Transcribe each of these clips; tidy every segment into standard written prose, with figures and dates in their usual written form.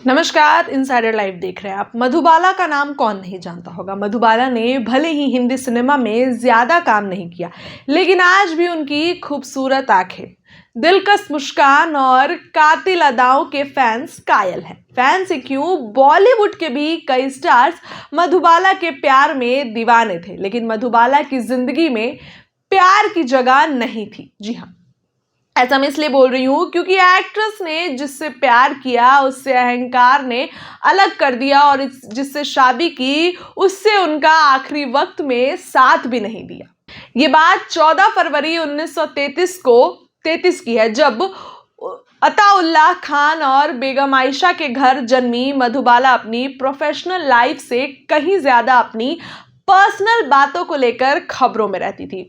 नमस्कार, insider live देख रहे हैं आप। मधुबाला का नाम कौन नहीं जानता होगा। मधुबाला ने भले ही हिंदी सिनेमा में ज्यादा काम नहीं किया, लेकिन आज भी उनकी खूबसूरत आंखें, दिलकश मुस्कान और कातिल अदाओं के फैंस कायल हैं। फैंस ही क्यों, बॉलीवुड के भी कई स्टार्स मधुबाला के प्यार में दीवाने थे, लेकिन मधुबाला की जिंदगी में प्यार की जगह नहीं थी। जी हाँ, ऐसा मैं इसलिए बोल रही हूँ क्योंकि एक्ट्रेस ने जिससे प्यार किया उससे अहंकार ने अलग कर दिया, और जिससे शादी की उससे उनका आखिरी वक्त में साथ भी नहीं दिया। ये बात 14 फरवरी 1933 की है, जब अताउल्लाह खान और बेगम आयशा के घर जन्मी मधुबाला अपनी प्रोफेशनल लाइफ से कहीं ज्यादा अपनी पर्सनल बातों को लेकर खबरों में रहती थी।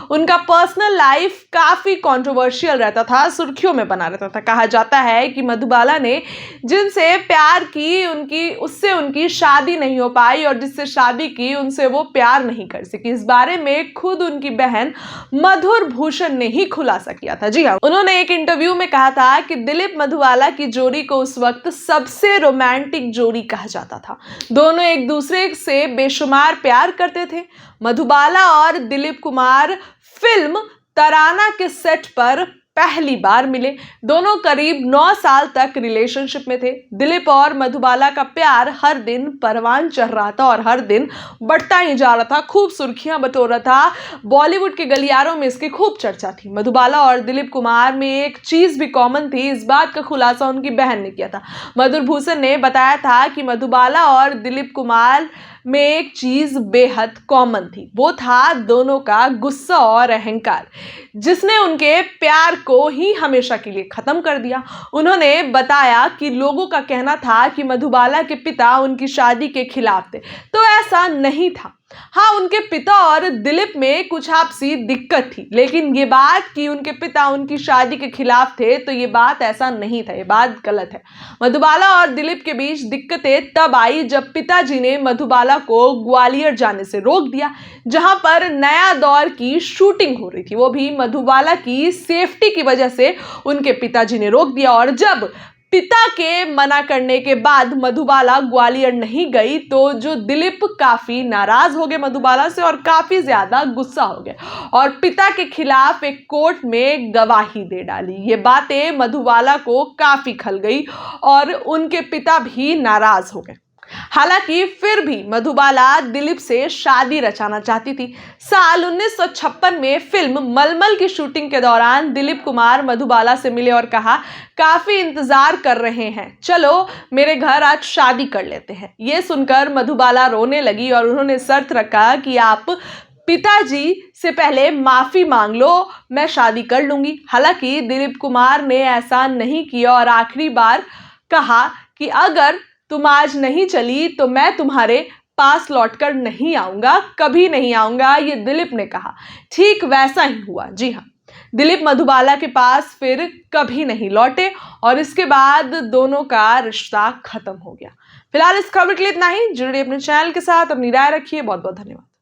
उनका पर्सनल लाइफ काफी कंट्रोवर्शियल रहता था, सुर्खियों में बना रहता था। कहा जाता है कि मधुबाला ने जिनसे प्यार की उससे उनकी शादी नहीं हो पाई, और जिससे शादी की उनसे वो प्यार नहीं कर सकी। इस बारे में खुद उनकी बहन मधुर भूषण ने ही खुलासा किया था। जी हाँ, उन्होंने एक इंटरव्यू में कहा था कि दिलीप मधुबाला की जोड़ी को उस वक्त सबसे रोमांटिक जोड़ी कहा जाता था। दोनों एक दूसरे से बेशुमार प्यार करते थे। मधुबाला और दिलीप कुमार फिल्म तराना के सेट पर पहली बार मिले। दोनों करीब 9 साल तक रिलेशनशिप में थे। दिलीप और मधुबाला का प्यार हर दिन परवान चढ़ रहा था और हर दिन बढ़ता ही जा रहा था, खूब सुर्खियां बटोर रहा था। बॉलीवुड के गलियारों में इसकी खूब चर्चा थी। मधुबाला और दिलीप कुमार में एक चीज भी कॉमन थी, इस बात का खुलासा उनकी बहन ने किया था। मधुर भूषण ने बताया था कि मधुबाला और दिलीप कुमार में एक चीज बेहद कॉमन थी, वो था दोनों का गुस्सा और अहंकार, जिसने उनके प्यार को ही हमेशा के लिए खत्म कर दिया। उन्होंने बताया कि लोगों का कहना था कि मधुबाला के पिता उनकी शादी के खिलाफ थे, तो ऐसा नहीं था। हाँ, उनके पिता और दिलीप में कुछ आपसी दिक्कत थी, लेकिन ये बात कि उनके पिता उनकी शादी के खिलाफ थे, तो ये बात ऐसा नहीं था, ये बात गलत है। मधुबाला और दिलीप के बीच दिक्कतें तब आई जब पिताजी ने मधुबाला को ग्वालियर जाने से रोक दिया, जहां पर नया दौर की शूटिंग हो रही थी। वो भी मधुबाला की सेफ्टी की वजह से उनके पिताजी ने रोक दिया, और जब पिता के मना करने के बाद मधुबाला ग्वालियर नहीं गई तो जो दिलीप काफी नाराज हो गए मधुबाला से, और काफी ज्यादा गुस्सा हो गए, और पिता के खिलाफ एक कोर्ट में गवाही दे डाली। ये बातें मधुबाला को काफी खल गई और उनके पिता भी नाराज हो गए। हालांकि फिर भी मधुबाला दिलीप से शादी रचाना चाहती थी। साल 1956 में फिल्म मलमल की शूटिंग के दौरान दिलीप कुमार मधुबाला से मिले और कहा, काफी इंतजार कर रहे हैं, चलो मेरे घर आज शादी कर लेते हैं। यह सुनकर मधुबाला रोने लगी और उन्होंने शर्त रखा कि आप पिताजी से पहले माफी मांग लो, मैं शादी कर लूंगी। हालांकि दिलीप कुमार ने ऐसा नहीं किया और आखिरी बार कहा कि अगर तुम आज नहीं चली तो मैं तुम्हारे पास लौटकर नहीं आऊंगा, कभी नहीं आऊंगा, ये दिलीप ने कहा। ठीक वैसा ही हुआ। जी हाँ, दिलीप मधुबाला के पास फिर कभी नहीं लौटे और इसके बाद दोनों का रिश्ता खत्म हो गया। फिलहाल इस खबर के लिए इतना ही। जुड़िए अपने चैनल के साथ, अपनी राय रखिए। बहुत बहुत धन्यवाद।